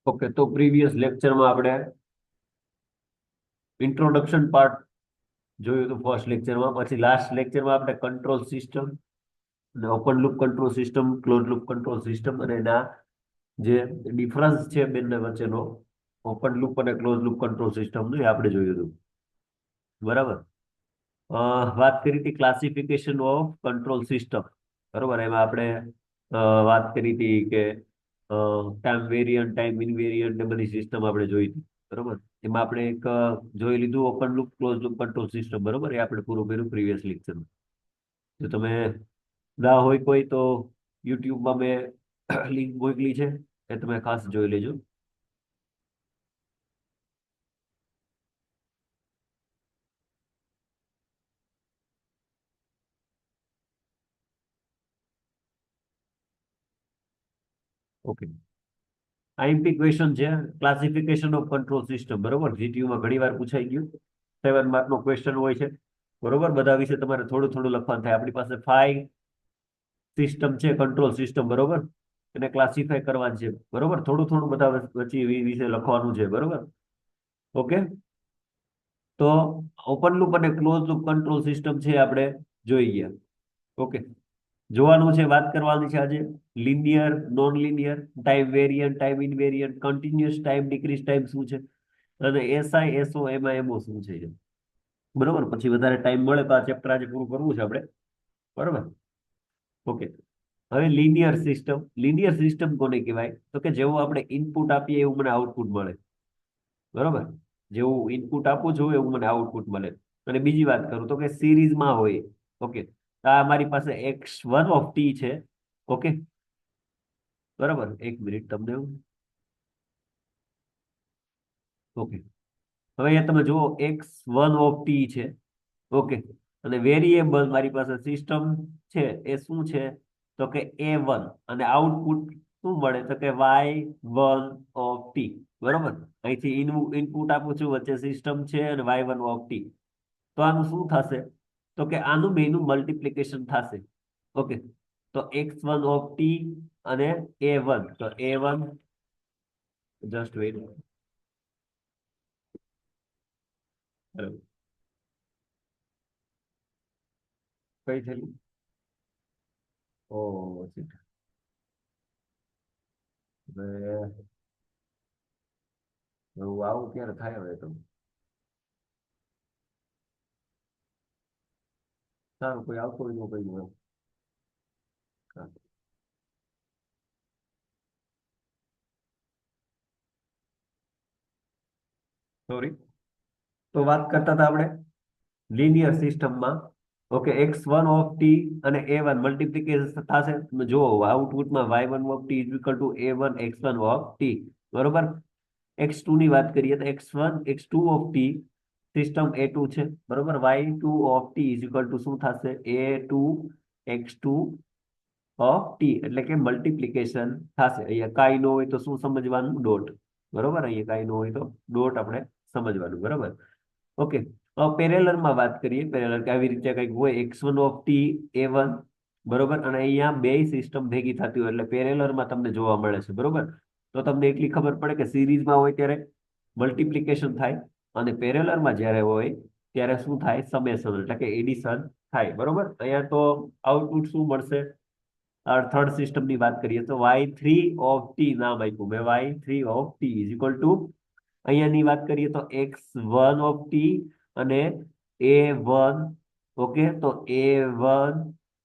Okay, તો previous લેક્ચરમાં આપણે ઇન્ટ્રોડક્શન પાર્ટ જોયું હતું ફર્સ્ટ લેક્ચરમાં. પછી લાસ્ટ લેક્ચરમાં આપણે કંટ્રોલ સિસ્ટમ અને open loop control system, close loop control system અને એના જે ડિફરન્સ છે બંને વચ્ચેનો, ઓપન લૂપ અને ક્લોઝ લૂપ કંટ્રોલ સિસ્ટમનું, એ આપણે જોયું હતું. બરાબર. વાત કરી હતી ક્લાસિફિકેશન ઓફ કંટ્રોલ સિસ્ટમ. બરોબર. એમાં આપણે વાત કરી હતી કે ટાઈમ વેરિયન્ટ, ટાઈમ ઇનવેરિયન્ટ ને બધી સિસ્ટમ આપણે જોઈ હતી. બરોબર. એમાં આપણે એક જોઈ લીધું open loop close loop control system. બરોબર. એ આપણે પૂરું કર્યું પ્રીવિયસ લેક્ચરમાં. જો તમે ના હોય કોઈ તો યુટ્યુબમાં મેં લિંક મોકલી છે, એ તમે ખાસ જોઈ લેજો. ઓકે. આઈએમપી ક્વેશ્ચન છે ક્લાસિફિકેશન ઓફ કંટ્રોલ સિસ્ટમ. બરોબર. જીટીયુ માં ઘણી વાર પૂછાઈ ગયું. 7 માર્ક નો ક્વેશ્ચન હોય છે. બરોબર. બધા વિશે તમારે થોડું થોડું લખવાનું થાય. આપણી પાસે 5 સિસ્ટમ છે, કંટ્રોલ સિસ્ટમ. બરોબર. એને ક્લાસિફાય કરવાની છે. બરોબર. થોડું થોડું બધા વચ્ચે વિશે લખવાનું છે. બરોબર. ઓકે. તો ઓપન લૂપ અને ક્લોઝ લૂપ કંટ્રોલ સિસ્ટમ છે આપણે જોઈ ગયા. ઓકે. જોવાનું છે, વાત કરવાની છે આજે. Linear, non linear, time variant, time invariant, continuous time, decrease time શું છે, અને એસઆઈ, એસઓ, એમાં એમઓ શું છે. બરોબર. પછી વધારે ટાઈમ મળે તો આ ચેપ્ટર આજે પૂરું કરવું છે આપણે. બરોબર. ઓકે. હવે લિનિયર સિસ્ટમ. લિનિયર સિસ્ટમ કોને કહેવાય? તો કે જેવું આપણે ઇનપુટ આપીએ એવું મને આઉટપુટ મળે. બરોબર. જેવું ઇનપુટ આપું છું એવું મને આઉટપુટ મળે. અને બીજી વાત કરું તો કે સિરીઝમાં હોય. ઓકે. આ મારી પાસે x1 છે. ઓકે. બરાબર. એક મિનિટ તમને. ઓકે. હવે અહીંયા તમે જુઓ x1 છે. ઓકે. અને વેરિયેબલ મારી પાસે સિસ્ટમ છે એ શું છે? તો કે a1. અને આઉટપુટ શું મળે? તો કે y1. બરોબર. અહીંથી ઇનપુટ આપું છું, વચ્ચે સિસ્ટમ છે અને y1. તો આનું શું થશે? તો કે આનું બેનું મલ્ટિપ્લિકેશન થશે. ઓકે. તો x1 અને a1. તો a1, જસ્ટ વેઇટ. બરાબર. કઈ થયેલું? ઓ shit. હવે એવું આવું ક્યારે થાય હવે તો? સારું, કોઈ આવતો હોય તો કઈ હોય. સોરી. તો વાત કરતા હતા આપણે લિનિયર સિસ્ટમમાં. ઓકે. x1 અને a1 મલ્ટિપ્લિકેશન થશે. તમે જુઓ આઉટપુટમાં y1 is two a1 x1. બરોબર. x2 ની વાત કરીએ તો x2 સિસ્ટમ a2 છે. બરોબર. y2 ઇઝ ઇક્વલ ટુ શું થશે? a2 x2 એટલે કે મલ્ટિપ્લિકેશન થશે. અહીંયા કાંઈ ન હોય તો શું સમજવાનું? ડોટ. બરોબર. અહીંયા કાંઈ ન હોય તો ડોટ આપણે સમજવાનું. બરોબર. ઓકે. પેરેલર માં વાત કરીએ. પેરેલર કે આવી રીતે કંઈક હોય x1 a1. બરોબર. અને અહીંયા બે સિસ્ટમ ભેગી થતી હોય એટલે પેરેલર માં તમને જોવા મળે છે. બરોબર. તો તમને એટલી ખબર પડે કે સિરીઝમાં હોય ત્યારે મલ્ટિપ્લિકેશન થાય, અને પેરેલર માં જ્યારે હોય ત્યારે શું થાય? સમેશન, એટલે કે એડિશન થાય. બરોબર. અહીંયા તો આઉટપુટ શું મળશે? થર્ડ સિસ્ટમ ની વાત કરીએ તો y3 નામ આપ્યું મેં. y3 ઇઝ ઇક્વલ ટુ અહીંયાની વાત કરીએ તો x1 અને a1. ઓકે. તો a1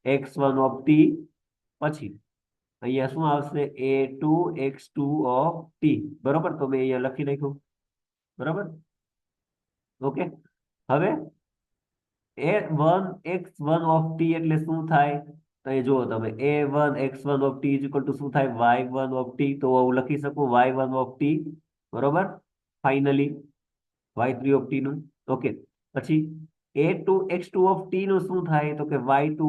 x1 પછી અહીંયા શું આવશે? a2 x2. બરોબર. તો મેં અહીંયા લખી નાખ્યું. બરાબર. ઓકે. હવે a1 x1 એટલે શું થાય? તો એ જુઓ તમે, a1 x1 is equal to શું થાય? y1. તો હું લખી શકું y1. બરોબર. ફાઇનલી y3 નું. ઓકે. પછી a2 x2 નું શું થાય? તો કે y2.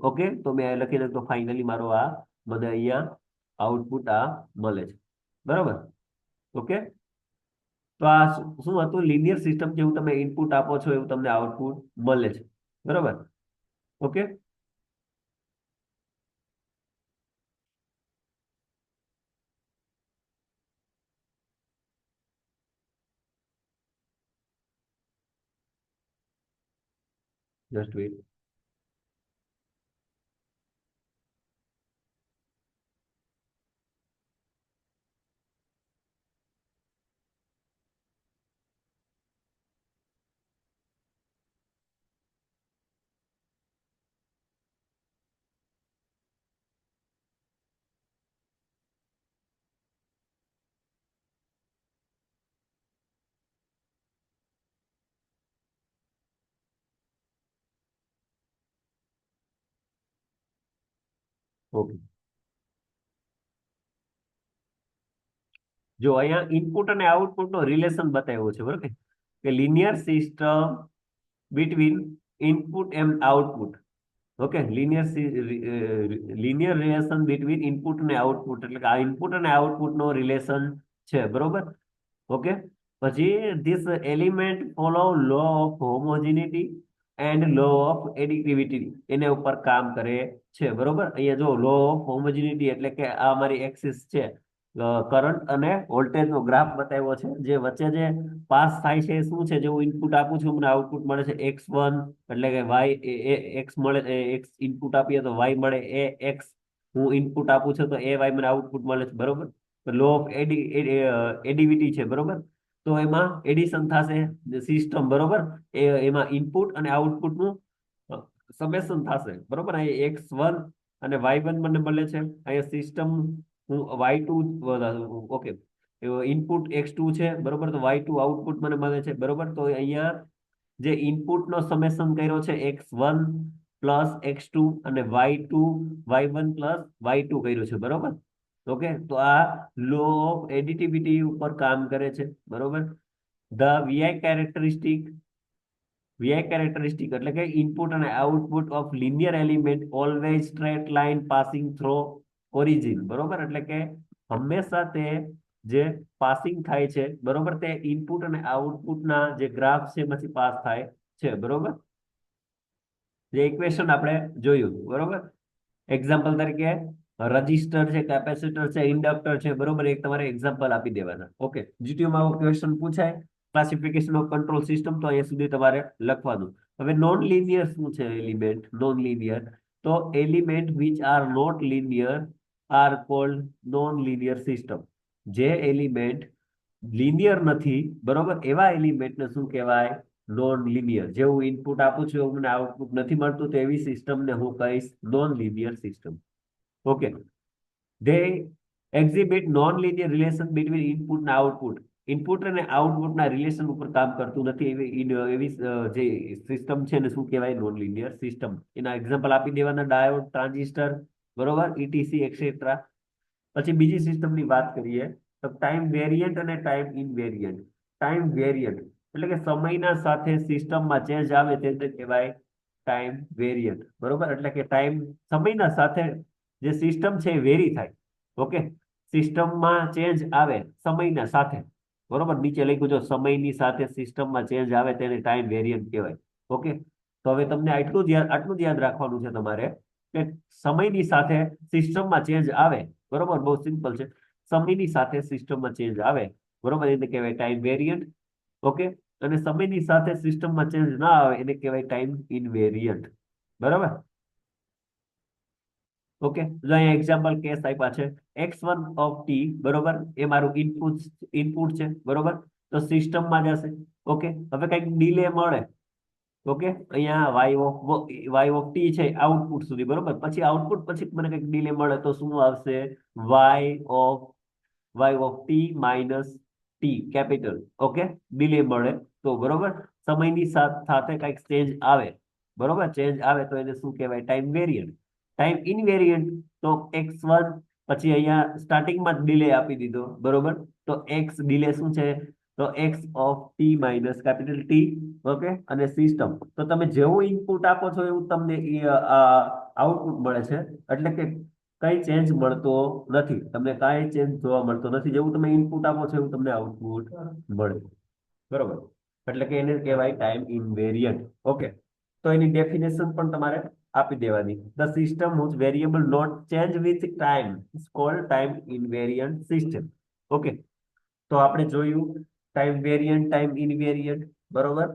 ઓકે. તો મેં લખી નાખતો. ફાઇનલી મારો આ મને અહીંયા આઉટપુટ આ મળે છે. બરોબર. ઓકે. તો આ શું હતું? Linear system. જેવું તમે ઇનપુટ આપો છો એવું તમને આઉટપુટ મળે છે. બરોબર. ઓકે. Just weight. ઓકે, જો અહીંયા ઇનપુટ અને આઉટપુટ નો રિલેશન બતાવ્યો છે બરોબર કે linear system between input and output. Okay, linear relation between input અને આઉટપુટ, એટલે કે આ ઇનપુટ અને આઉટપુટ નો રિલેશન છે બરોબર. ઓકે, પછી this element follow law of homogeneity and law of additivity, એના ઉપર કામ કરે છે બરોબર. અહીંયા જો લો ઓફ હોમોજીનિટી એટલે કે આ અમારી એક્સિસ છે, કરંટ અને વોલ્ટેજ નો ગ્રાફ બતાવ્યો છે. જે વચ્ચે જે પાસ થાય છે એ શું છે, જે હું ઇનપુટ આપું છું મને આઉટપુટ મળે છે x1, એટલે કે વાય એક્સ મળે, એક્સ ઇનપુટ આપીએ તો વાય મળે એ એક્સ, હું ઇનપુટ આપું છું તો એ વાય મને આઉટપુટ મળે છે બરોબર. લો ઓફ એડિવિટી છે બરોબર. તો એમાં એડિશન થશે સિસ્ટમ બરોબર, એમાં ઇનપુટ અને આઉટપુટ નું સમેશન થશે બરોબર. અહીં x1 અને y1 મને મળે છે, અહીંયા સિસ્ટમ હું y2, ઓકે, ઇનપુટ x2 છે બરોબર, તો y2 આઉટપુટ મને મળે છે બરોબર. તો અહીંયા જે ઇનપુટ નો સમેશન કર્યો છે x1 પ્લસ x2 અને y1 પ્લસ y2 કર્યું છે બરોબર. ઓકે, તો આ લો ઓફ એડિટિવિટી ઉપર કામ કરે છે બરોબર. ધ વીઆઈ કેરેક્ટરિસ્ટિક એટલે કે ઇનપુટ અને output of linear element always straight line passing throw origin બરોબર. એટલે કે હંમેશા તે જે પાસિંગ થાય છે બરોબર, તે ઇનપુટ અને આઉટપુટના જે ગ્રાફ છે એમાંથી પાસ થાય છે બરોબર. જે ઇક્વેશન આપણે જોયું બરોબર. એક્ઝામ્પલ તરીકે રજિસ્ટર છે, કેપેસિટર છે, ઇન્ડક્ટર છે બરોબર, એક તમારે એક્ઝામ્પલ આપી દેવાના. ઓકે, જીટીયુ માં આવો ક્વેશ્ચન પૂછાય, ક્લાસિફિકેશન ઓફ કંટ્રોલ સિસ્ટમ, તો અહીંયા સુધી તમારે લખવાનું. હવે નોન લિનિયર શું છે એલિમેન્ટ? નોન લિનિયર, તો element which are not linear are called non linear system. જે એલિમેન્ટ લિનિયર નથી બરોબર, એવા એલિમેન્ટને શું કહેવાય? Non linear. જે હું ઇનપુટ આપું છું એવું મને આઉટપુટ નથી મળતું, તો એવી સિસ્ટમને હું કહીશ non linear system. Okay, they exhibit non-linear relation between input and output. Input અને આઉટપુટ ના રિલેશન ઉપર કામ કરતું નથી, એવી જે સિસ્ટમ છે ને શું કહેવાય? Non linear system. એના એક્ઝામ્પલ આપી દેવાના: ડાયોડ, ટ્રાન્ઝિસ્ટર બરોબર, ઇટીસી એક્સેટ્રા. પછી બીજી સિસ્ટમની વાત કરીએ તો ટાઈમ વેરિયન્ટ અને ટાઈમ ઇનવેરિયન્ટ. ટાઈમ વેરિયન્ટ એટલે કે સમયના સાથે સિસ્ટમમાં ચેન્જ આવે તેને કહેવાય ટાઈમ વેરિયન્ટ બરોબર. એટલે કે ટાઈમ, સમયના સાથે જે સિસ્ટમ છે એ વેરી થાય. ઓકે, સિસ્ટમમાં ચેન્જ આવે સમયના સાથે બરોબર. નીચે લખ્યું જો સમયની સાથે સિસ્ટમમાં ચેન્જ આવે તેને ટાઈમ વેરિયન્ટ કહેવાય. ઓકે, તો હવે તમને આટલું જ યાદ રાખવાનું છે તમારે કે સમયની સાથે સિસ્ટમમાં ચેન્જ આવે બરોબર, બહુ સિમ્પલ છે. સમયની સાથે સિસ્ટમમાં ચેન્જ આવે બરોબર, એને કહેવાય ટાઈમ વેરિયન્ટ. ઓકે, અને સમયની સાથે સિસ્ટમમાં ચેન્જ ના આવે એને કહેવાય ટાઈમ ઇનવેરિયન્ટ બરાબર. ઓકે, જો અહીંયા એક્ઝામ્પલ કેસ આપ્યા છે. x1 ઓફ ટી બરોબર, એ મારું ઇનપુટ છે બરોબર, તો સિસ્ટમમાં જશે. ઓકે, હવે કઈક ડીલે મળે. ઓકે, અહીંયા વાય ઓફ ટી છે આઉટપુટ સુધી બરોબર, પછી આઉટપુટ પછી મને કઈક ડીલે મળે તો શું આવશે? Y of T minus T capital. Okay, delay મળે તો બરોબર, સમયની સાથે કઈક ચેન્જ આવે બરોબર, ચેન્જ આવે તો એને શું કહેવાય? Time variant. ટાઈમ ઇનવેરિયન્ટ તો x1, પછી અહીંયા સ્ટાર્ટિંગમાં જ ડીલે આપી દીધો બરોબર, તો એક્સ ડીલે શું છે? તો x of T minus capital T. Okay, અને સિસ્ટમ, તો તમે જેવું ઇનપુટ આપો છો એવું તમને આઉટપુટ મળે છે. એટલે કે કઈ ચેન્જ મળતો નથી, તમને કાંઈ ચેન્જ જોવા મળતો નથી. જેવું તમે ઇનપુટ આપો છો એવું તમને આઉટપુટ મળે બરોબર. એટલે કે એને કહેવાય ટાઈમ ઇનવેરિયન્ટ. ઓકે, તો એની ડેફિનેશન પણ તમારે આપી દેવાની. The system whose variable not change with time is called time invariant system. Okay, તો આપણે જોયું ટાઈમ વેરિયન્ટ, ટાઈમ ઇનવેરિયન્ટ બરોબર.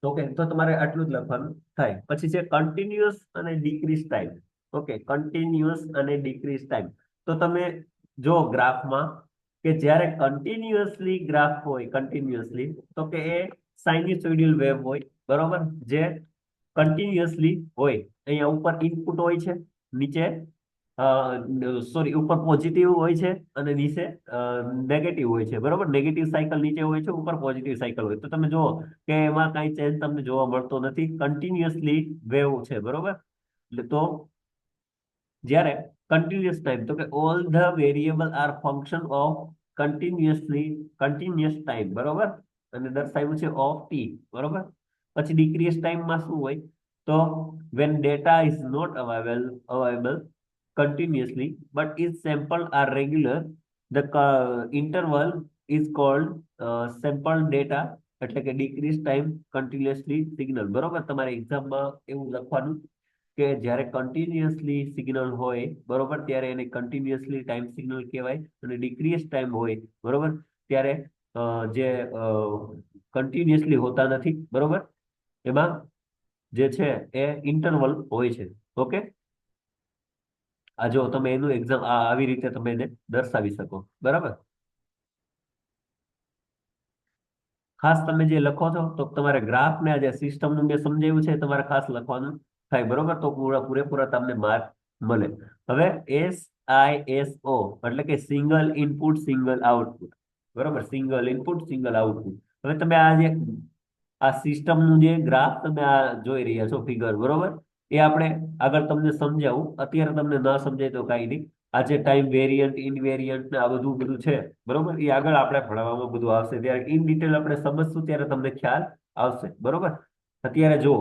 ઓકે, તો તમારે આટલું જ લખવાનું થાય. પછી છે કન્ટિન્યુઅસ અને ડિક્રીઝ ટાઈમ. ઓકે, કન્ટિન્યુઅસ અને ડિક્રીઝ ટાઈમ. તો તમે જો ગ્રાફમાં કે જ્યારે કન્ટિન્યુઅસલી ગ્રાફ હોય, કન્ટિન્યુઅસલી, તો કે એ સાઇન્યુસોઇડલ વેવ હોય, બરોબર, જે કન્ટિન્યુઅસલી હોય. અહીંયા ઉપર ઇનપુટ હોય છે, નીચે સોરી ઉપર પોઝિટિવ હોય છે અને નીચે નેગેટિવ હોય છે, બરોબર. નેગેટિવ સાયકલ નીચે હોય છે, ઉપર પોઝિટિવ સાયકલ હોય. તો તમે જુઓ કે એમાં કઈ ચેન્જ તમને જોવા મળતો નથી, કન્ટિન્યુઅસલી વેવ છે, બરોબર. તો જ્યારે કન્ટિન્યુઅસ ટાઈમ, તો કે all the variable are function of continuous time, બરોબર, અને દર્શાવ્યું છે ઓફ ટી, બરોબર. પછી ડિક્રીઝ ટાઈમમાં શું હોય, તો when data is not available continuously but is sample are regular, the interval is called sample data, એટલે કે ડિક્રીઝ ટાઈમ કન્ટિન્યુઅસલી સિગ્નલ, બરોબર. તમારે એક્ઝામમાં એવું લખવાનું કે જ્યારે કન્ટિન્યુઅસલી સિગ્નલ હોય, બરોબર, ત્યારે એને કન્ટિન્યુઅસલી ટાઈમ સિગ્નલ કહેવાય. અને ડિક્રીઝ ટાઈમ હોય, બરોબર, ત્યારે જે કન્ટિન્યુઅસલી હોતા નથી, બરોબર, એમાં જે છે એ ઇન્ટરવલ હોય છે. ઓકે, આ જો તમે એનું એક્ઝામ આવી રીતે તમે એને દર્શાવી શકો, બરાબર. ખાસ તમે જે લખો છો, તો તમારે ગ્રાફ ને આ જે સિસ્ટમ નું મેં સમજાવ્યું છે, તમારે ખાસ લખવાનું થાય, બરોબર. તો પૂરેપૂરા તમને માર્ક મળે. હવે SISO એટલે કે સિંગલ ઇનપુટ સિંગલ આઉટપુટ, બરોબર, સિંગલ ઇનપુટ સિંગલ આઉટપુટ. હવે તમે આ સિસ્ટમ નું જે ગ્રાફ તમે આ જોઈ રહ્યા છો, ફિગર, બરોબર, એ આપણે આગળ તમને સમજાવું. અત્યારે તમને ના સમજાય તો કઈ નહીં. આ જે ટાઈમ વેરિયન્ટ, ઇનવેરિયન્ટ ને આ બધું બધું છે, બરોબર, એ આગળ આપણે ભણવામાં બધું આવશે. ત્યારે ઇન ડિટેલ આપણે સમજશું, ત્યારે તમને ખ્યાલ આવશે, બરોબર. અત્યારે જુઓ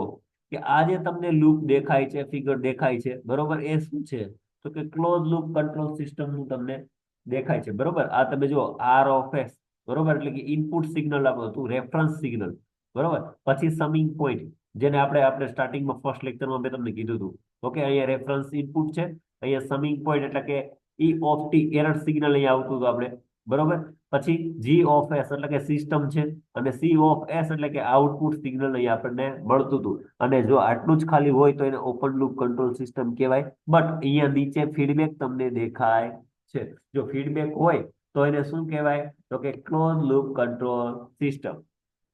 કે આ જે તમને લૂપ દેખાય છે, ફિગર દેખાય છે, બરોબર, એ શું છે, તો કે ક્લોઝ લૂપ કંટ્રોલ સિસ્ટમ નું તમને દેખાય છે, બરોબર. આ તમે જુઓ આર ઓફ એસ, બરોબર, એટલે કે ઇનપુટ સિગ્નલ આપણું હતું, રેફરન્સ સિગ્નલ, બરોબર. પછી સમિંગ પોઈન્ટ, જેને આપણે સ્ટાર્ટિંગમાં ફર્સ્ટ લેક્ચરમાં મેં તમને કીધું હતું. ઓકે, અહીંયા રેફરન્સ ઇનપુટ છે, અહીંયા સમિંગ પોઈન્ટ એટલે કે ઈ ઓફ ટી એરર સિગ્નલ અહીંયા આવતું હતું આપણે, બરોબર. પછી જી ઓફ એસ એટલે કે સિસ્ટમ છે, અને સી ઓફ એસ એટલે કે આઉટપુટ સિગ્નલ અહીંયા આપણને મળતું હતું. અને જો આટલું જ ખાલી હોય તો એને ઓપન લૂપ કંટ્રોલ સિસ્ટમ કહેવાય. બટ અહીંયા નીચે ફીડબેક તમને દેખાય છે. જો ફીડબેક હોય તો એને શું કહેવાય, તો કે close loop control system.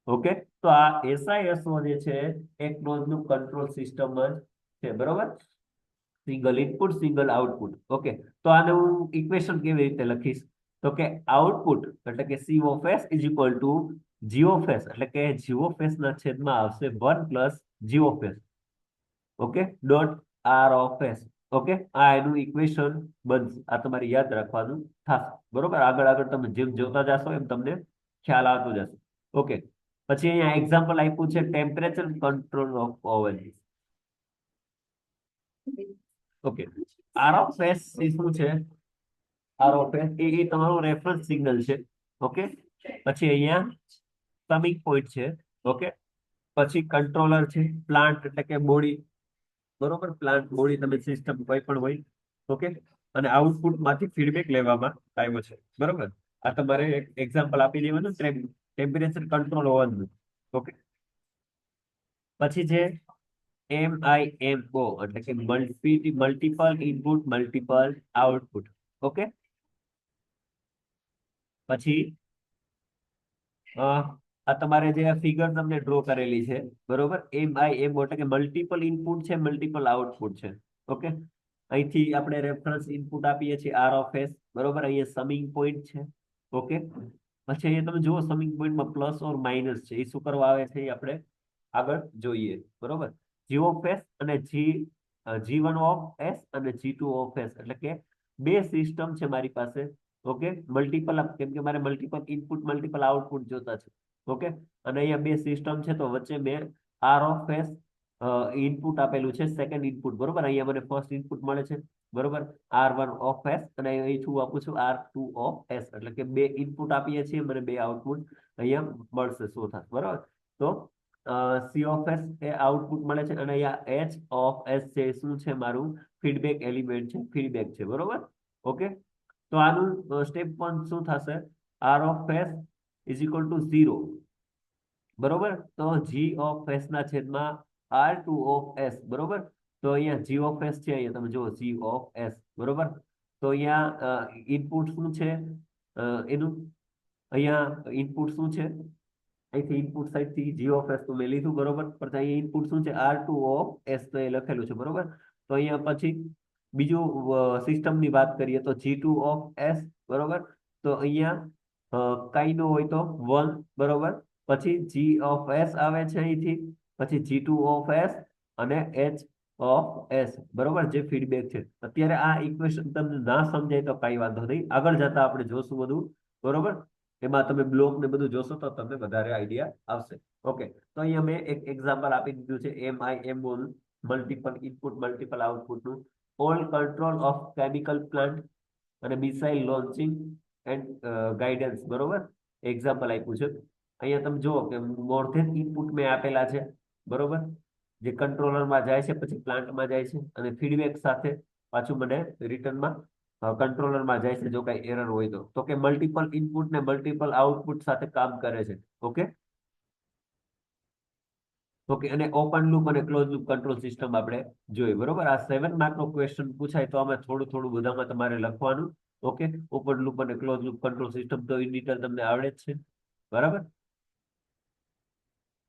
Okay, તો આ SISO જે છે એ ક્લોઝ લૂપ કંટ્રોલ સિસ્ટમ જ છે, બરોબર. Single input single output. Okay, તો આને હું ઇક્વેશન કેવી રીતે લખીશ, તો કે આઉટપુટ એટલે કે C of S is equal to G of S એટલે કે જી ઓફ એસ ના છેદમાં આવશે 1 plus G of S. Okay, dot R of S. Okay, આ એનું ઇક્વેશન બનશે. આ તમારે યાદ રાખવાનું થશે, બરોબર. આગળ આગળ તમે જેમ જોતા જશો એમ તમને ખ્યાલ આવતો જશે. ઓકે, પછી અહીંયા એક્ઝામ્પલ આપ્યું છે temperature control of oven. Okay, R of S એ શું છે, આર ઓફ એસ એ તમારું રેફરન્સ સિગ્નલ છે. ઓકે, પછી અહીંયા સમિંગ પોઈન્ટ છે. ઓકે, પછી કંટ્રોલર છે, પ્લાન્ટ એટલે કે બોડી, બરોબર, પ્લાન્ટ બોડી તમે સિસ્ટમ કોઈ પણ હોય. ઓકે, અને આઉટપુટ માંથી ફીડબેક લેવામાં આવ્યો છે, બરોબર. આ તમારે એક એક્ઝામ્પલ આપી દેવાનું ટેમ્પરેચર કંટ્રોલ હોવાનું. ઓકે, પછી છે MIMO એટલે કે multiple input multiple output. Okay, પછી આ તમારે જે ફિગર તમને ડ્રો કરેલી છે, બરોબર, MIMO એટલે કે મલ્ટીપલ ઇનપુટ છે, મલ્ટીપલ આઉટપુટ છે. ઓકે, અહીંથી આપણે રેફરન્સ ઇનપુટ આપીએ છીએ આર ઓફ એસ, બરોબર. અહીંયા સમિંગ પોઈન્ટ છે. ઓકે, પછી અહીંયા તમે જુઓ સમિંગ પોઈન્ટમાં પ્લસ ઓર માઇનસ છે, એ શું કરવા આવે છે એ આપણે આગળ જોઈએ, બરોબર. જી ઓફ એસ અને G1 ઓફ એસ અને G2 ઓફ એસ એટલે કે બે સિસ્ટમ છે મારી પાસે. ઓકે, મલ્ટીપલ, કેમ કે મારે મલ્ટીપલ ઇનપુટ મલ્ટીપલ આઉટપુટ જોતા છે. ઓકે, અને અહીંયા બે સિસ્ટમ છે, તો વચ્ચે બે આર ઓફ એસ ઇનપુટ આપેલું છે, સેકન્ડ ઇનપુટ, બરોબર. અહીંયા મને ફર્સ્ટ ઇનપુટ મળે છે, બરોબર, R1 ઓફ એસ, અને અહીં શું આપું છું, R2 ઓફ એસ, એટલે કે બે ઇનપુટ આપીએ છીએ, મને બે આઉટપુટ અહીંયા મળશે, શું થશે, બરોબર. તો C of S A output મળે છે, અને અહીંયા એચ ઓફ એસ છે શું છે, મારું ફીડબેક એલિમેન્ટ છે, ફીડબેક છે, બરોબર. ઓકે, તો આનું સ્ટેપ 1 શું થશે, R of S is equal to 0, બરોબર. તો જી ઓફ એસ ના છેદમાં આર ટુ ઓફ એસ, બરોબર. તો અહીંયા જી ઓફ એસ છે, અહીંયા તમે જુઓ જી ઓફ એસ, બરોબર. તો અહીંયા ઇનપુટ શું છે એનું, અહીંયા ઇનપુટ શું છે, અહીંથી ઇનપુટ સાઈડ થી જી ઓફ એસ તો મેં લીધું, બરોબર. પણ અહીંયા ઇનપુટ શું છે, આર ટુ ઓફ એસ તો એ લખેલું છે, બરોબર. તો અહીંયા પછી બીજું સિસ્ટમ ની વાત કરીએ તો જી ટુ ઓફ એસ, બરોબર. તો અહીંયા કઈ નો હોય તો વન, બરોબર. પછી જી ઓફ એસ આવે છે અહીંથી, પછી જી ટુ ઓફ એસ અને એચ ઓફ એસ, બરોબર, જે ફીડબેક છે. અત્યારે આ ઇક્વેશન તમને ના સમજાય તો કઈ વાંધો નહીં, આગળ જતા આપણે જોશું બધું, બરોબર. એમાં તમે બ્લોક ને બધું જોશો તો તમને વધારે આઈડિયા આવશે. ઓકે, તો અહીંયા મેં એક એક્ઝામ્પલ આપી દીધું છે, એમ બોલ મલ્ટિપલ ઇનપુટ મલ્ટિપલ આઉટપુટ નું, all control of chemical plant અને મિસાઇલ લોન્ચિંગ એન્ડ ગાઈડન્સ, બરોબર. એક્ઝામ્પલ આપ્યું છે. અહીંયા તમે જુઓ કે મોર ધેન ઇનપુટ મેં આપેલા છે, બરોબર, જે કંટ્રોલરમાં જાય છે, પછી પ્લાન્ટમાં જાય છે, અને ફીડબેક સાથે પાછું મને રિટર્નમાં કંટ્રોલરમાં જાય છે જો કઈ એરર હોય તો કે મલ્ટિપલ ઇનપુટ ને મલ્ટિપલ આઉટપુટ સાથે કામ કરે છે. ઓકે. ઓકે, અને ઓપન લૂપ અને ક્લોઝ લૂપ કંટ્રોલ સિસ્ટમ આપણે જોઈ, બરોબર. આ 7 માર્ક નો ક્વેશ્ચન પૂછાય તો આમાં થોડું થોડું બધામાં તમારે લખવાનું. ઓકે, ઓપન લૂપ અને ક્લોઝ લૂપ કંટ્રોલ સિસ્ટમ તો ઇન ડિટેલ તમને આવડે જ છે, બરાબર.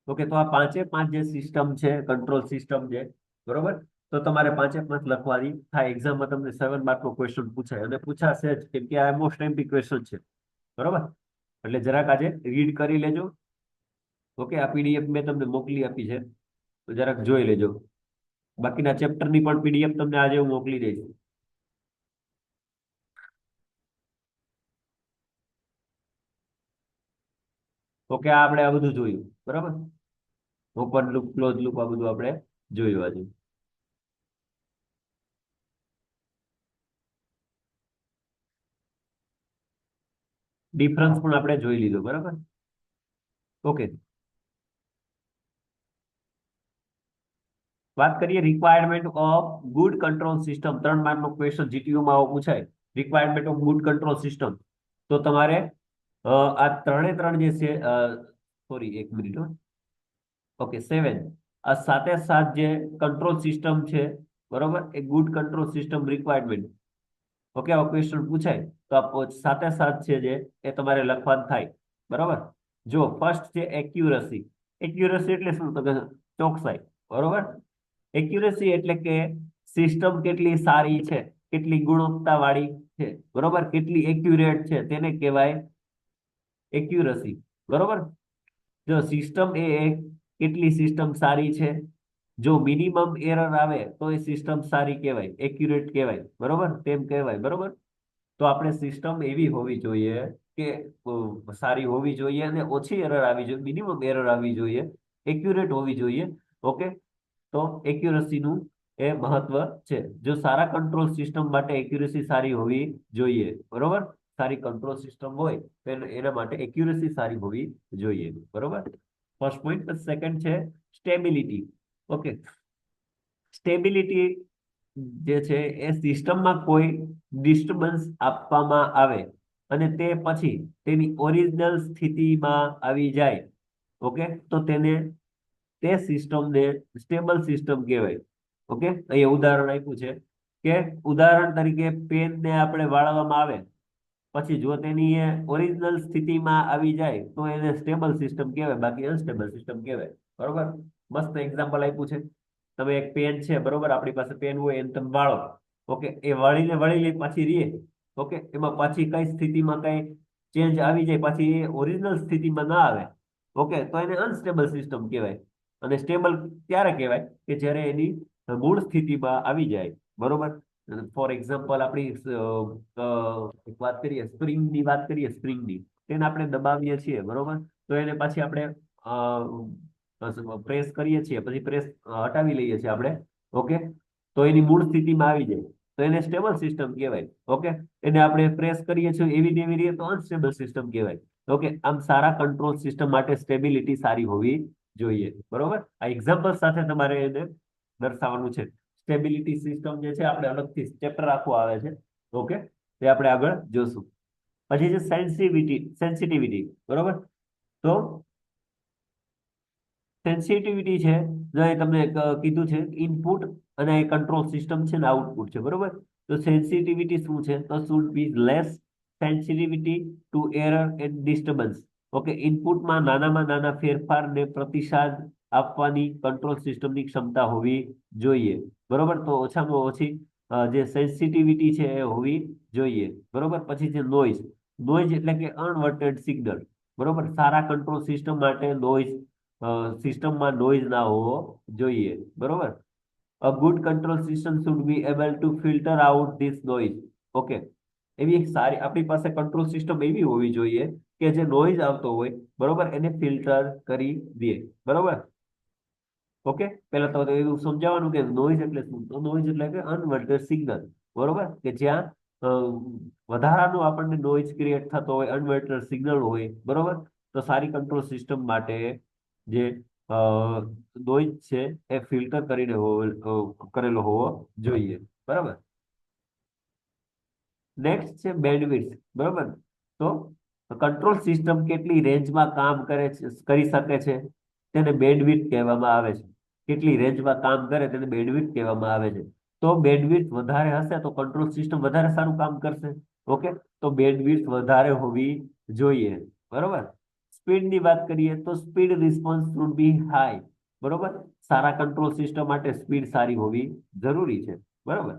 ઓકે, તો આ પાંચે પાંચ જે સિસ્ટમ છે, કંટ્રોલ સિસ્ટમ છે, બરોબર. તો તમારે પાંચે પાંચ લખવાની થાય. એક્ઝામમાં તમને 7 માર્ક નો ક્વેશ્ચન પૂછાય અને પૂછાશે જ, કેમ કે આ મોસ્ટ એમપી ક્વેશ્ચન છે, બરોબર. એટલે જરાક આજે રીડ કરી લેજો. ઓકે, આ પીડીએફ મેં તમને મોકલી આપી છે, તો જરાક જોઈ લેજો. બાકીના ચેપ્ટરની પણ પીડીએફ તમને આજે હું મોકલી દઈશ. ઓકે, આ આપણે આ બધું જોયું, બરાબર. ઓપન લૂપ ક્લોઝ લૂપ આ બધું આપણે જોયું આજે. ડિફરન્સ પણ આપણે જોઈ લીધું, બરાબર. ઓકે, વાત કરીએ requirement of good control system. 3 mark નો ક્વેશ્ચન જીટીયુ માં આવો પૂછાય, requirement of good control system. તો તમારે આ ત્રણે ત્રણ જે છે, સોરી એક મિનિટ, ઓકે 7, આ સાતે સાત જે કંટ્રોલ સિસ્ટમ છે, બરોબર, a good control system requirement. Okay, આવો ક્વેશ્ચન પૂછાય તો આ સાતે સાત છે જે એ તમારે લખવાનું થાય, બરોબર. જો ફર્સ્ટ છે એક્યુરસી. એક્યુરસી એટલે શું, તો કે ચોકસાઈ, બરોબર. એક્યુરેસી એટલે કે સિસ્ટમ કેટલી સારી છે, કેટલી ગુણવત્તા વાળી છે, બરોબર, કેટલી એક્યુરેટ છે, તેને કહેવાય એક્યુરસી, બરોબર. જો સિસ્ટમ એ કેટલી સિસ્ટમ સારી છે, જો મિનિમમ એરર આવે તો એ સિસ્ટમ સારી કહેવાય, એક્યુરેટ કહેવાય, બરોબર, તેમ કહેવાય, બરોબર. તો આપણે સિસ્ટમ એવી હોવી જોઈએ કે સારી હોવી જોઈએ અને ઓછી એરર આવી જોઈએ, મિનિમમ એરર આવી જોઈએ, એક્યુરેટ હોવી જોઈએ. ઓકે, તો એક્યુરસી નું એ મહત્વ છે. જો સારા કંટ્રોલ સિસ્ટમ માટે એક્યુરેસી સારી હોવી જોઈએ, બરોબર. સારી કંટ્રોલ સિસ્ટમ હોય તો એના માટે એક્યુરેસી સારી હોવી જોઈએ, બરોબર. First point. સેકન્ડ છે સ્ટેબિલિટી. ઓકે, સ્ટેબિલિટી જે છે એ સિસ્ટમમાં કોઈ ડિસ્ટર્બન્સ આપવામાં આવે અને તે પછી તેની ઓરિજિનલ સ્થિતિમાં આવી જાય, ઓકે, તો તેને તે સિસ્ટમને સ્ટેબલ સિસ્ટમ કહેવાય. ઓકે, અહીંયા ઉદાહરણ આપ્યું છે કે ઉદાહરણ તરીકે પેનને આપણે વાળવામાં આવે પછી જો તેની ઓરિજિનલ સ્થિતિમાં આવી જાય તો એને સ્ટેબલ સિસ્ટમ કહેવાય, બાકી અનસ્ટેબલ સિસ્ટમ કહેવાય, બરોબર. મસ્ત એક્ઝામ્પલ આપ્યું છે. તમે એક પેન છે, બરોબર, આપણી પાસે પેન હોય એને તમે વાળો, ઓકે, એ વળીને વળી લે પાછી રે, ઓકે, એમાં પાછી કઈ સ્થિતિમાં કઈ ચેન્જ આવી જાય, પાછી એ ઓરિજિનલ સ્થિતિમાં ના આવે, ઓકે, તો એને અનસ્ટેબલ સિસ્ટમ કહેવાય. અને સ્ટેબલ ત્યારે કહેવાય કે જ્યારે એની મૂળ સ્થિતિમાં આવી જાય, બરોબર. ફોર એક્ઝામ્પલ આપણી એક વાત કરીએ સ્પ્રિંગની, વાત કરીએ સ્પ્રિંગની, તેને આપણે દબાવીએ છીએ, બરોબર. તો એને પાછી આપણે પ્રેસ કરીએ છીએ, પછી પ્રેસ હટાવી લઈએ છીએ આપણે, ઓકે, તો એની મૂળ સ્થિતિમાં આવી જાય તો એને સ્ટેબલ સિસ્ટમ કહેવાય. ઓકે, એને આપણે પ્રેસ કરીએ છીએ એવી ને એવી રીતે તો અનસ્ટેબલ સિસ્ટમ કહેવાય. ઓકે, આમ સારા કંટ્રોલ સિસ્ટમ માટે સ્ટેબિલિટી સારી હોવી જોઈએ, બરોબર. આ એક્ઝામ્પલ સાથે તમારે એને દર્શાવવાનું છે. સ્ટેબિલિટી સિસ્ટમ જે છે આપણે અલગથી ચેપ્ટર આખું આવે છે, ઓકે, તે આપણે આગળ જોશું. પછી છે સેન્સિટિવિટી. સેન્સિટિવિટી, બરોબર. તો સેન્સિટિવિટી છે, જો અહીં તમને કીધું છે ઇનપુટ અને કંટ્રોલ સિસ્ટમ છે ને આઉટપુટ છે, બરોબર. તો સેન્સિટિવિટી શું છે, તો should be less sensitivity to error and disturbance. Okay, ઇનપુટમાં નાનામાં નાના ફેરફારને પ્રતિસાદ આપવાની કંટ્રોલ સિસ્ટમની ક્ષમતા હોવી જોઈએ, બરોબર. તો ઓછામાં ઓછી જે સેન્સિટિવિટી છે એ હોવી જોઈએ, બરોબર. પછી છે નોઇઝ. નોઇઝ એટલે કે અનવર્ટેડ સિગ્નલ, બરોબર. સારા કંટ્રોલ સિસ્ટમ માટે નોઇઝ સિસ્ટમમાં નોઇઝ ના હોવો જોઈએ, બરોબર. A good control system should be able to filter out this noise. Okay, એવી એક સારી આપણી પાસે કંટ્રોલ સિસ્ટમ એવી હોવી જોઈએ કે જે નોઇઝ આવતો હોય, બરોબર, એને ફિલ્ટર કરી દે, બરોબર. ઓકે, પહેલા તો એવું સમજાવવાનું કે નોઇઝ એટલે શું. તો નોઇઝ એટલે કે અનવર્ટેડ સિગ્નલ, બરોબર, કે જ્યાં અ, વધારાનું આપણને નોઇઝ ક્રિએટ થતો હોય, અનવર્ટેડ સિગ્નલ હોય, બરોબર. તો સારી કંટ્રોલ સિસ્ટમ માટે જે નોઇઝ છે એ ફિલ્ટર કરીને કરેલો હોવો જોઈએ, બરાબર. નેક્સ્ટ છે બેન્ડવિડ્થ, બરોબર. તો કંટ્રોલ સિસ્ટમ કેટલી રેન્જમાં કામ કરે છે, કરી શકે છે, તેને બેન્ડવિડ્થ કહેવામાં આવે છે. કેટલી રેન્જમાં કામ કરે તેને બેન્ડવિડ્થ કહેવામાં આવે છે. તો બેન્ડવિડ્થ વધારે હશે તો કંટ્રોલ સિસ્ટમ વધારે સારું કામ કરશે. ઓકે, તો બેન્ડવિડ્થ વધારે હોવી જોઈએ, બરોબર. સ્પીડની વાત કરીએ તો speed response should be high, બરોબર. સારા કંટ્રોલ સિસ્ટમ માટે સ્પીડ સારી હોવી જરૂરી છે, બરોબર.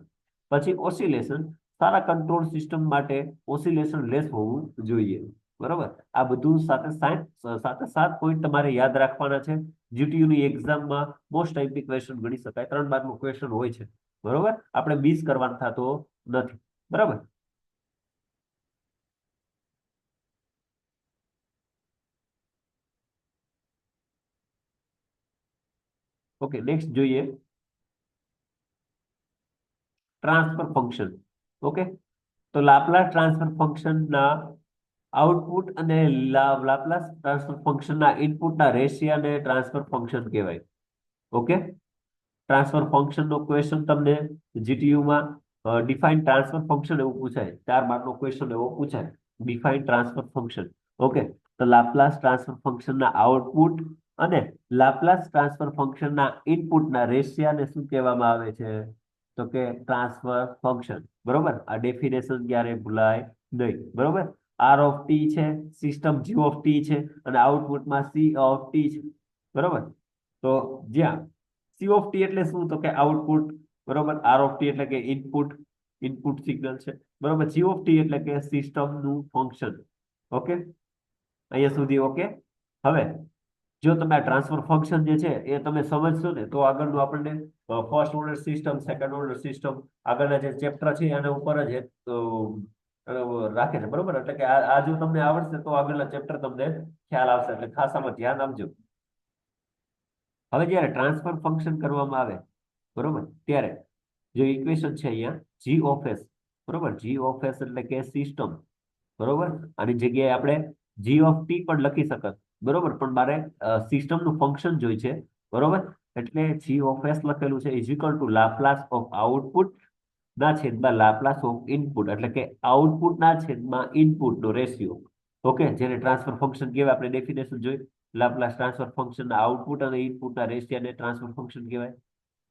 પછી ઓસિલેશન. સારા કંટ્રોલ સિસ્ટમ માટે ઓસિલેશન લેસ હોવું જોઈએ, બરોબર. આ બધું સાથે સાત પોઈન્ટ તમારે યાદ રાખવાના છે. જીટીયુ ની એક્ઝામમાં મોસ્ટ આઈપી ક્વેશ્ચન ગણી શકાય, 3 માર્કનું ક્વેશ્ચન હોય છે, બરોબર. આપણે મિસ કરવાનો થતો નથી, બરાબર. ઓકે, નેક્સ્ટ જોઈએ ટ્રાન્સફર ફંક્શન. ઓકે, તો લાપ્લાસ ટ્રાન્સફર ફંક્શનના આઉટપુટ અને લાપ્લાસ ટ્રાન્સફર ફંક્શનના ઇનપુટના રેશિયાને ટ્રાન્સફર ફંક્શન કહેવાય. ઓકે, ટ્રાન્સફર ફંક્શન નો ક્વેશ્ચન તમને જીટીયુમાં ડિફાઇન ટ્રાન્સફર ફંક્શન એવું પૂછાય, 4 માર્કનો ક્વેશ્ચન એવો પૂછાય, ડિફાઇન ટ્રાન્સફર ફંક્શન. ઓકે, તો લાપ્લાસ ટ્રાન્સફર ફંક્શનના આઉટપુટ અને લાપ્લાસ ટ્રાન્સફર ફંક્શનના ઇનપુટના રેશિયાને શું કહેવામાં આવે છે, તો કે ટ્રાન્સફર ફંક્શન, બરોબર. આ ડેફિનેશન ક્યારે ભૂલાય નહીં, બરોબર. આર ઓફ ટી છે, સિસ્ટમ જી ઓફ ટી છે, અને આઉટપુટમાં સી ઓફ ટી છે, બરોબર. તો જ્યાં સી ઓફ ટી એટલે શું, તો કે આઉટપુટ, બરોબર. આર ઓફ ટી એટલે કે ઇનપુટ, ઇનપુટ સિગ્નલ છે, બરોબર. જી ઓફ ટી એટલે કે સિસ્ટમનું ફંક્શન. ઓકે, અહીંયા સુધી ઓકે. હવે જો તમે આ ટ્રાન્સફર ફંક્શન જે છે એ તમે સમજશો ને તો આગળનું આપણને first order system, second order system, આગળના જે ચેપ્ટર છે એના ઉપર જ રાખે છે, બરોબર. એટલે કે આ જો તમને આવડશે તો આગળના ચેપ્ટર તમને ખ્યાલ આવશે, એટલે ખાસ આમાં ધ્યાન આપજો. હવે જ્યારે ટ્રાન્સફર ફંક્શન કરવામાં આવે, બરોબર, ત્યારે જો ઇક્વેશન છે અહીંયા જી ઓફ એસ, બરોબર. જી ઓફ એસ એટલે કે સિસ્ટમ, બરોબર. આની જગ્યાએ આપણે જી ઓફ ટી પણ લખી શકત, બરોબર, પણ મારે સિસ્ટમનું ફંક્શન જોઈ છે, બરોબર. એટલે જી ઓફ એસ લખેલું છે is equal two Laplace of output ના છેદમાં લાપ્લાસ ઓફ ઇનપુટ, એટલે કે આઉટપુટ ના છેદમાં ઇનપુટ નો રેશિયો. ઓકે, જેને ટ્રાન્સફર ફંક્શન કહેવાય, આપણે ડેફિનેશન જોઈ. લાપ્લાસ ટ્રાન્સફર ફંક્શન આઉટપુટ અને ઇનપુટના રેશિયાને ટ્રાન્સફર ફંક્શન કહેવાય.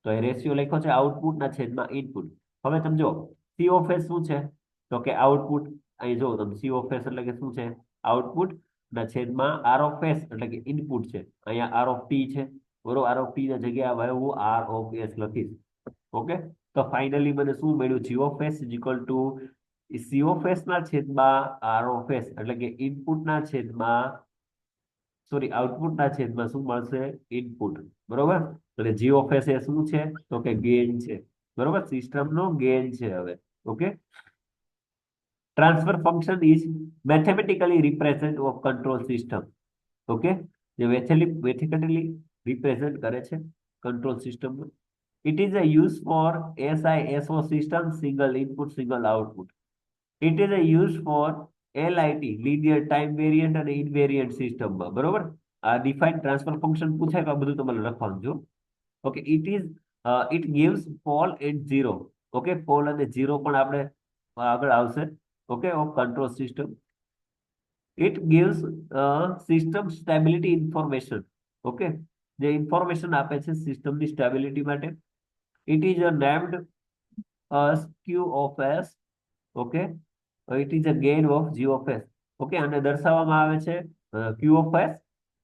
તો એ રેશિયો લખ્યો છે આઉટપુટના છેદમાં ઇનપુટ. હવે તમે જો સી ઓફ એસ શું છે, તો કે આઉટપુટ. અહીં જો તમે સી ઓફ એસ એટલે કે શું છે, આઉટપુટ ના છેદમાં આર ઓફ એસ એટલે કે ઇનપુટ છે. અહીંયા આર ઓફ ટી છે, બરોબર. આર ઓફ ટી ના જગ્યાએ હવે હું આર ઓફ એસ લખીશ. ઓકે, તો ફાઇનલી મને શું મળ્યું, G of S is equal to C of S ના છેદમાં આર ઓફ એસ એટલે કે ઇનપુટ ના છેદમાં, સોરી, આઉટપુટ ના છેદમાં શું મળશે, ઇનપુટ, બરોબર. એટલે જી ઓફ એસ એ શું છે, તો કે ગેઇન છે, બરોબર. સિસ્ટમ નો ગેઇન છે. હવે okay, transfer function is mathematically represent of control system. Okay, જે મેથેમેટિકલી રિપ્રેઝન્ટ કરે છે control system. It is a use for SISO system, single input single output. It is a use for LIT, linear time variant અને invariant સિસ્ટમમાં, બરોબર. આ define transfer function પૂછાય તો આ બધું તમારે લખવાનું જો. Okay, it gives pole and zero. Okay, pole અને ઝીરો પણ આપણે આગળ આવશે. Okay, of control system. It gives system stability information. Okay, જે ઇન્ફોર્મેશન આપે છે સિસ્ટમની સ્ટેબિલિટી માટે. It is a named as q of s. Okay, it is a gain of g of s. Okay, આને દર્શાવવામાં આવે છે q of s,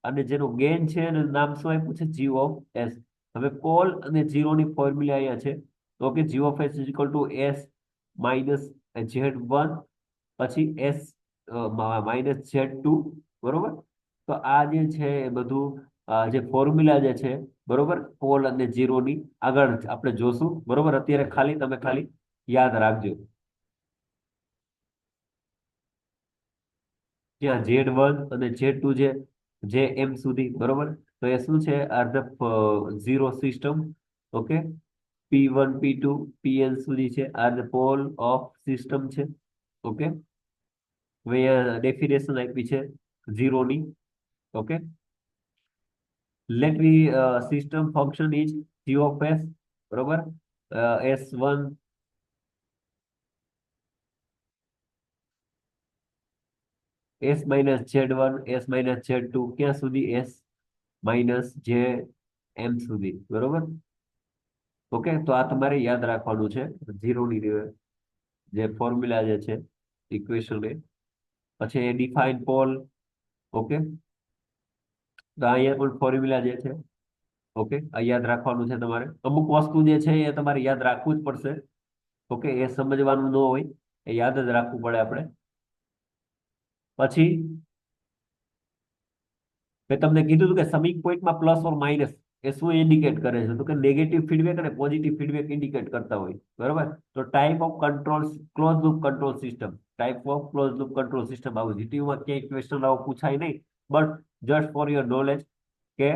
અને જેનું ગેઇન છે એનું નામ શું આપ્યું છે? g of s. હવે પોલ અને ઝીરો ની ફોર્મ્યુલા અહીંયા છે. Okay, g of s is equal to s minus z1 પછી s માઇનસ z2, બરોબર. તો આ જે છે એ બધું જે ફોર્મ્યુલા જે છે, બરોબર, પોલ અને ઝીરો ની આગળ આપણે જોશું, બરોબર. અત્યારે ખાલી તમે ખાલી યાદ રાખજો. જ્યાં Z1 અને Z2 છે, જે એમ સુધી, બરોબર. તો એ શું છે? Are the zero system. Okay, P1 P2 Pn સુધી છે, are the pole of system છે. ઓકે, હવે અહીંયા ડેફિનેશન આપી છે ઝીરો ની. Okay, let we system function is g of s, બરોબર. S1 s minus Z1 s minus Z2 ક્યાં સુધી? s માઇનસ જે એમ સુધી, બરોબર. ઓકે, તો આ તમારે યાદ રાખવાનું છે ઝીરો ની જે ફોર્મ્યુલા જે છે, ઇક્વેશન એ. પછી એ ડિફાઇન પોલ. ઓકે, તો અહીંયા પણ ફોર્મ્યુલા જે છે, ઓકે, આ યાદ રાખવાનું છે તમારે. અમુક વસ્તુ જે છે એ તમારે યાદ રાખવું જ પડશે. ઓકે, એ સમજવાનું ન હોય, એ યાદ જ રાખવું પડે આપણે. પછી મેં તમને કીધું હતું કે સમિંગ પોઈન્ટમાં પ્લસ ઓર માઇનસ એ શું ઇન્ડિકેટ કરે છે? તો કે નેગેટિવ ફીડબેક અને પોઝિટિવ ફીડબેક ઇન્ડિકેટ કરતા હોય, બરોબર. તો type of control, close loop control system, type of close loop control system. આવું જીટીયુમાં ક્યાંય ક્વેશ્ચન આવો પૂછાય નહીં, but just for your knowledge કે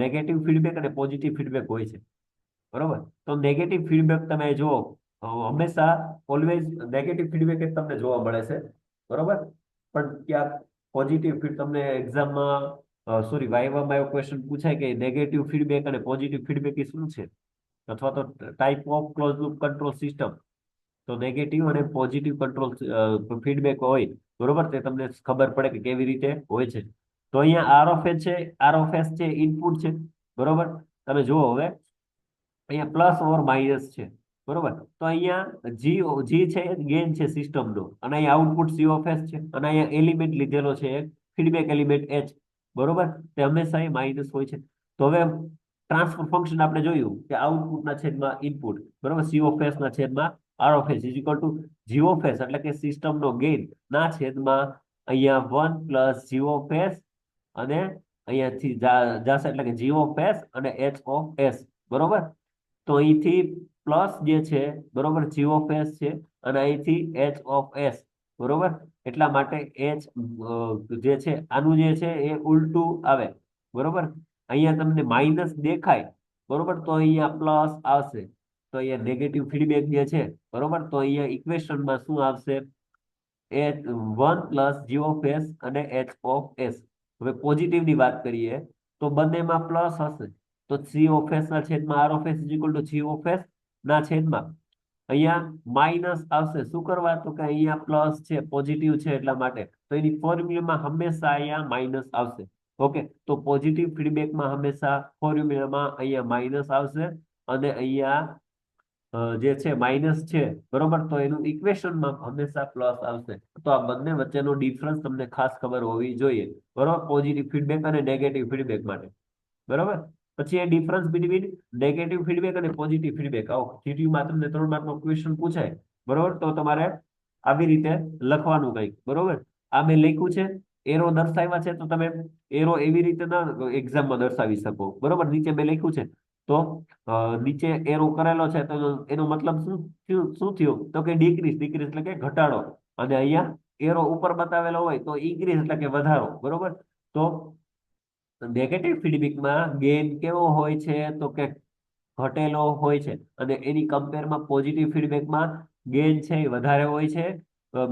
નેગેટિવ ફીડબેક અને પોઝિટિવ ફીડબેક હોય છે, બરોબર. તો નેગેટિવ ફીડબેક તમે જુઓ, હંમેશા ઓલવેઝ નેગેટિવ ફીડબેક જ તમને જોવા મળે છે, બરોબર. પણ ક્યાંક પોઝિટિવ ફીડ તમને એક્ઝામમાં, સોરી, વાઇવામાં એવો ક્વેશ્ચન પૂછાય કે નેગેટિવ ફીડબેક અને પોઝિટિવ ફીડબેક એ શું છે, અથવા તો type of close loop control system. તો નેગેટિવ અને પોઝિટિવ કંટ્રોલ ફીડબેક હોય, બરોબર, તે તમને ખબર પડે કે કેવી રીતે હોય છે. તો અહીંયા આર ઓફ એ છે, આર ઓફ એસ છે, ઇનપુટ છે, બરોબર. તમે જુઓ હવે અહીંયા પ્લસ ઓર માઇનસ છે, બરોબર. તો અહીંયા જી છે એ ગેઇન છે સિસ્ટમનો, અને અહીંયા આઉટપુટ સી ઓફ એસ છે, અને અહીંયા એલિમેન્ટ લીધેલો છે એક ફીડબેક એલિમેન્ટ એચ, બરોબર. તે હંમેશા એ માઇનસ હોય છે. તો હવે ટ્રાન્સફર ફંક્શન આપણે જોયું કે આઉટપુટના છેદમાં ઇનપુટ, બરોબર, સી ઓફ એસ ના છેદમાં R of S is equal to G of S, એટલે કે સિસ્ટમનો ગેઇન ના છેદમાં અહીંયા 1 પ્લસ જી ઓફ એસ, અને અહીંયાથી જાશે એટલે કે જી ઓફ એસ અને એચ ઓફ એસ, બરોબર. તો અહીંથી પ્લસ જે છે, બરોબર, જી ઓફ એસ છે, અને અહીંથી એચ ઓફ એસ, બરોબર. એટલા માટે એચ જે છે આનું જે છે એ ઉલટું આવે, બરોબર. અહીંયા તમને માઇનસ દેખાય, બરોબર, તો અહીંયા પ્લસ આવશે. તો અહીંયા નેગેટિવ ફીડબેક જે છે, બરોબર, તો અહીંયા ઇક્વેશનમાં શું આવશે? H 1 plus G of S અને એચ ઓફ એસ. હવે પોઝિટિવ ની વાત કરીએ તો બંનેમાં પ્લસ હશે. તો સી ઓફ એસ ના છેદમાં R of S is equal to G of S ના છેદમાં અહીંયા માઇનસ આવશે. શું કરવા? તો કે અહીંયા પ્લસ છે, પોઝિટિવ છે, એટલા માટે. તો એની ફોર્મ્યુલામાં હંમેશા અહીંયા માઇનસ આવશે. ઓકે, તો પોઝિટિવ ફીડબેકમાં હંમેશા ફોર્મ્યુલામાં અહીંયા માઇનસ આવશે, અને અહીંયા જે છે માઇનસ છે, બરોબર. તો એનું ઇક્વેશનમાં હંમેશા પ્લસ આવશે. તો આ બંને વચ્ચેનો ડિફરન્સ તમને ખાસ ખબર હોવી જોઈએ, બરોબર, પોઝિટિવ ફીડબેક અને નેગેટિવ ફીડબેક માટે, બરોબર. પછી એ ડિફરન્સ બિટવીન નેગેટિવ ફીડબેક અને પોઝિટિવ ફીડબેક, આવો જીટીયુમાં તમને 3 માર્કનો ક્વેશ્ચન પૂછાય, બરોબર. તો તમારે આવી રીતે લખવાનું કંઈક, બરોબર. આ મેં લખ્યું છે, એરો દર્શાવ્યા છે, તો તમે એરો એવી રીતે ના એક્ઝામમાં દર્શાવી શકો, બરોબર. નીચે મેં લખ્યું છે, તો નીચે એરો કરેલો છે, તો એનો મતલબ શું થયો? તો કે ડીક્રીઝ, ડીક્રીઝ એટલે કે ઘટાડો. અને અહીંયા એરો ઉપર બતાવેલો હોય તો ઇન્ક્રીઝ એટલે કે વધારો, બરોબર. તો નેગેટિવ ફીડબેકમાં ગેઇન કેવો હોય છે? તો કે ઘટેલો હોય છે. અને એની કમ્પેરમાં પોઝિટિવ ફીડબેકમાં ગેઇન છે એ વધારે હોય છે,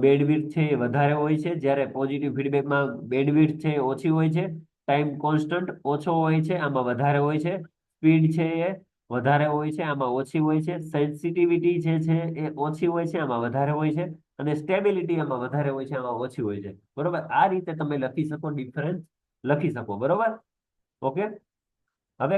બેન્ડવિડ્થ છે એ વધારે હોય છે. જ્યારે પોઝિટિવ ફીડબેકમાં બેન્ડવિડ્થ છે એ ઓછી હોય છે, ટાઈમ કોન્સ્ટન્ટ ઓછો હોય છે, આમાં વધારે હોય છે, સ્પીડ છે એ વધારે હોય છે, આમાં ઓછી હોય છે, સેન્સિટિવિટી જે છે એ ઓછી હોય છે, આમાં વધારે હોય છે, અને સ્ટેબિલિટી આમાં વધારે હોય છે, આમાં ઓછી હોય છે, બરોબર. આ રીતે તમે લખી શકો, ડિફરન્સ લખી શકો, બરોબર. ઓકે, હવે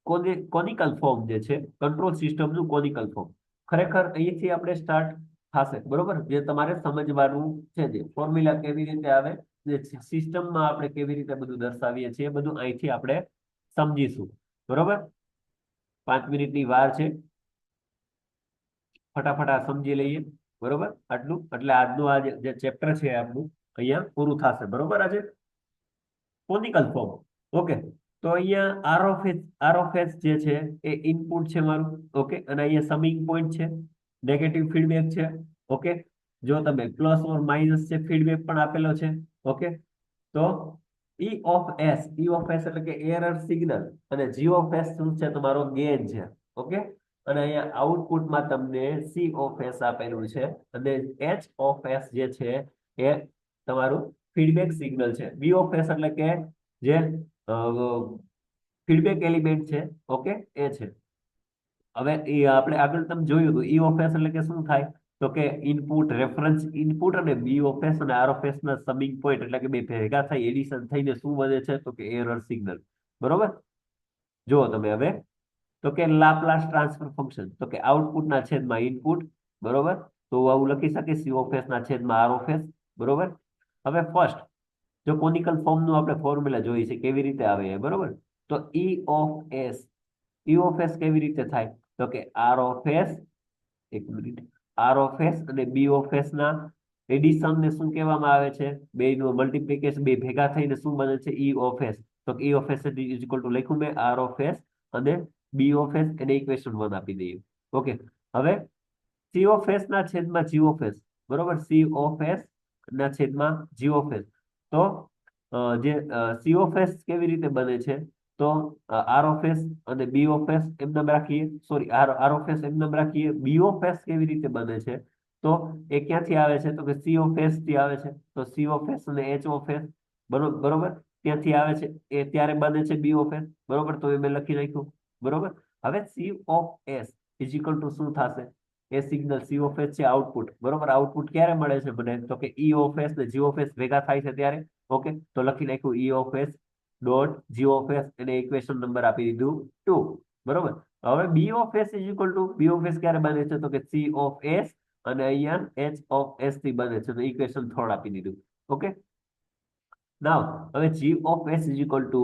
કોનિકલ ફોર્મ જે છે કંટ્રોલ સિસ્ટમનું કોનિકલ ફોર્મ, ખરેખર અહીંથી આપણે સ્ટાર્ટ થશે, બરોબર? જે તમારે સમજવાનું છે, જે ફોર્મ્યુલા કેવી રીતે આવે, જે સિસ્ટમમાં આપણે કેવી રીતે બધું દર્શાવીએ છીએ, એ બધું અહીંથી આપણે સમજીશું, બરોબર? 5 મિનિટની વાર છે, ફટાફટ આ સમજી લઈએ, બરોબર? આટલું એટલે આજનું આ જે ચેપ્ટર છે આપણું અહીંયા પૂરું થશે, બરોબર? આજે કોનિકલ ફોર્મ, ઓકે. તો અહીંયા આર ઓફ એસ જે છે એ ઇનપુટ છે મારું, ઓકે. અને અહીંયા સમિંગ પોઈન્ટ છે, નેગેટિવ ફીડબેક છે, ઓકે. જો તમે પ્લસ ઓર માઇનસ છે ફીડબેક પણ આપેલો છે, ઓકે. તો ઈ ઓફ એસ એટલે કે એરર સિગ્નલ, અને જી ઓફ એસ શું છે, તમારો ગેઇન છે, ઓકે. અને અહીંયા આઉટપુટમાં તમને સી ઓફ એસ આપેલું છે, અને એચ ઓફ એસ જે છે એ તમારું ફીડબેક સિગ્નલ છે. બી ઓફ એસ એટલે કે જે ફીડબેક એલિમેન્ટ છે, ઓકે, એ છે. હવે એ આપણે આગળ તમે જોયું હતું, ઈ ઓફ એસ એટલે કે શું થાય, તો કે ઇનપુટ રેફરન્સ ઇનપુટ, અને બી ઓફ એસ અને આર ઓફ એસ ના સમિંગ પોઈન્ટ એટલે કે બે ભેગા થઈ એડિશન થઈને શું બને છે, તો કે એરર સિગ્નલ, બરોબર? જુઓ તમે હવે, તો કે લાપ્લાસ ટ્રાન્સફર ફંક્શન, તો કે આઉટપુટના છેદમાં ઇનપુટ, બરોબર? તો આવું લખી શકીએ સી ઓફ એસ ના છેદમાં આર ઓફ એસ, બરોબર? હવે ફર્સ્ટ, જો કોનિકલ ફોર્મનું આપણે ફોર્મ્યુલા જોઈએ છે કેવી રીતે આવે છે, બરોબર? તો ઈ ઓફ એસ કેવી રીતે થાય, તો કે આર ઓફ એસ, એક મિનિટ, આર ઓફ એસ અને બી ઓફ એસ ના એડિશન ને શું કહેવામાં આવે છે, બે નું મલ્ટીપ્લિકેશન, બે ભેગા થઈને શું બને છે, ઈ ઓફ એસ. તો E of S is equal to લખ્યું મેં આર ઓફ એસ અને બી ઓફ એસ, એને ઇક્વેશન 1 આપી દઈએ, ઓકે. હવે સી ઓફ એસ ના છેદમાં જી ઓફ એસ, બરોબર? સી ઓફ એસ ના છેદમાં જી ઓફ એસ. તો જે સી ઓફ એસ કેવી રીતે બને છે, તો આર ઓફ એસ અને બી ઓફ એસ એમ નામ રાખીએ, sorry, R of S M નામ રાખીએ. બી ઓફ એસ કેવી રીતે બને છે, તો એ ક્યાંથી આવે છે, તો કે સી ઓફ એસ થી આવે છે. તો સી ઓફ એસ અને એચ ઓફ એસ, બરોબર, ત્યાંથી આવે છે, એ ત્યારે બને છે બી ઓફ એસ, બરોબર? તો એ મેં લખી નાખ્યું, બરોબર. હવે C of S is equal to શું થશે, એ સિગ્નલ સી ઓફ એસ છે આઉટપુટ, બરોબર? આઉટપુટ ક્યારે મળે છે મને, તો કે ઈ ઓફ એસ ને જી ઓફ એસ ભેગા થાય છે ત્યારે, ઓકે. તો લખી નાખ્યું E of S dot G of S, એને ઇક્વેશન નંબર આપી દીધું 2, બરોબર. હવે B of S is equal to, B of S ક્યારે બને છે, તો કે સી ઓફ એસ અને અહીંયા એચ ઓફ એસ થી બને છે, તો ઇક્વેશન 3 આપી દીધું, ઓકે. નાવ હવે G of S is equal to,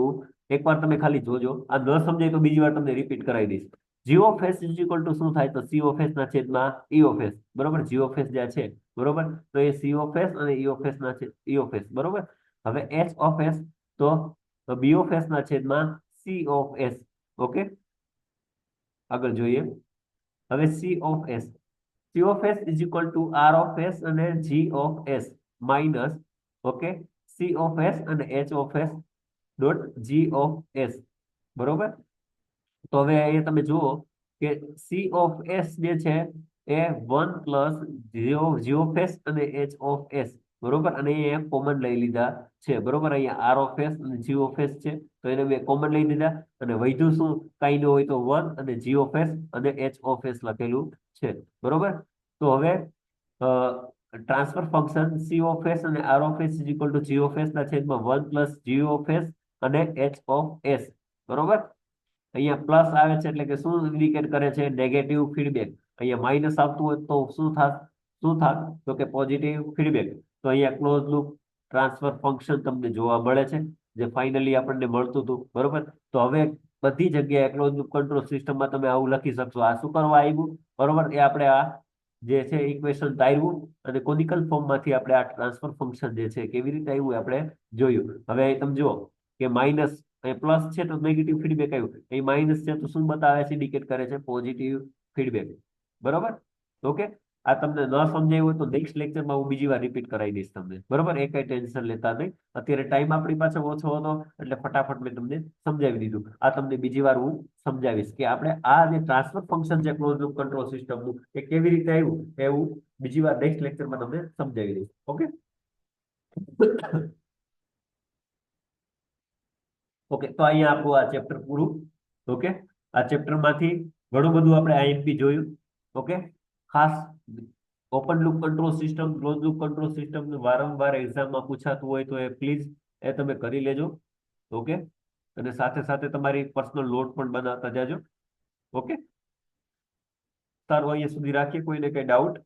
એકવાર તમે ખાલી જોજો, આ ન સમજાય તો બીજી વાર તમને રિપીટ કરાવી દઈશ. G of S is equal to શું થાય, તો સી ઓફ એસ ના છેદમાં ઈ ઓફ એસ, બરોબર? જી ઓફ એસ જ્યાં છે, બરોબર, તો એ સી ઓફ એસ અને ઈ ઓફ એસ ના છે, ઈ ઓફ એસ, બરોબર. હવે એચ ઓફ એસ, તો બી ઓફ એસ ના છેદમાં સી ઓફ એસ, ઓકે. આગળ જોઈએ. હવે C of S is equal to R of S અને G of S minus, okay, C of S અને H of S dot G of S, બરોબર. તો હવે એ તમે જુઓ કે સી ઓફ એસ જે છે એ 1 પ્લસ જી ઓફ એસ અને એચ ઓફ એસ, બરોબર. અને એ કોમન લઈ લીધા છે, બરોબર. અહીંયા આર ઓફ એસ અને જી ઓફ એસ છે, તો એને મેં કોમન લઈ લીધા, અને વધ્યું શું, કઈ ન હોય તો 1 અને જી ઓફ એસ અને એચ ઓફ એસ લખેલું છે, બરોબર. તો હવે transfer function C of S અને R of S is equal to G of S ના છેદમાં 1 પ્લસ જી ઓફ એસ અને એચ ઓફ એસ, બરોબર. અહીંયા પ્લસ આવે છે એટલે કે શું ઇન્ડિકેટ કરે છે, નેગેટિવ ફીડબેક. અહીંયા માઇનસ આવતું હોય તો શું થાત, તો કે પોઝિટિવ ફીડબેક. તો અહીંયા ક્લોઝ લૂપ ટ્રાન્સફર ફંક્શન તમને જોવા મળે છે, જે ફાઇનલી આપણને મળતું હતું, બરોબર. તો હવે બધી જગ્યાએ ક્લોઝ લૂપ કંટ્રોલ સિસ્ટમમાં તમે આવું લખી શકશો. આ શું કરવા આવ્યું, બરોબર? એ આપણે આ જે છે ઇક્વેશન તાર્યું, અને કોનિકલ ફોર્મમાંથી આપણે આ ટ્રાન્સફર ફંક્શન જે છે કેવી રીતે આવ્યું એ આપણે જોયું. હવે તમે જુઓ કે માઇનસ પ્લસ છે તો નેગેટિવ ફીડબેક આવ્યું, એ માઇનસ છે તો શું બતાવે છે, ઇન્ડિકેટ કરે છે પોઝિટિવ ફીડબેક, બરોબર. ઓકે. આ તમને ન સમજાયું હોય તો નેક્સ્ટ લેક્ચરમાં હું બીજી વાર રિપીટ કરાવી દઈશ તમને, બરોબર. એ કઈ ટેન્શન લેતા નહીં. અત્યારે ટાઈમ આપણી પાસે ઓછો હતો એટલે ફટાફટ મેં તમને સમજાવી દીધું. આ તમને બીજી વાર હું સમજાવીશ કે આપણે આ જે ટ્રાન્સફર ફંક્શન છે ક્લોઝ લૂપ કંટ્રોલ સિસ્ટમનું, એ કેવી રીતે આવ્યું એવું બીજી વાર નેક્સ્ટ લેક્ચરમાં તમને સમજાવી દઈશ, ઓકે. ઓકે, તો અહીંયા આપણું આ ચેપ્ટર પૂરું, ઓકે. આ ચેપ્ટર માંથી ઘણું બધું આપણે આઈએમપી જોયું, ઓકે. ખાસ open loop control system, close loop control system વારંવાર એક્ઝામમાં પૂછાતું હોય તો એ પ્લીઝ એ તમે કરી લેજો, ઓકે. અને સાથે સાથે તમારી પર્સનલ નોટ પણ બનાવતા જાજો. ઓકે, સારું, અહીંયા સુધી રાખીએ. કોઈને કઈ ડાઉટ?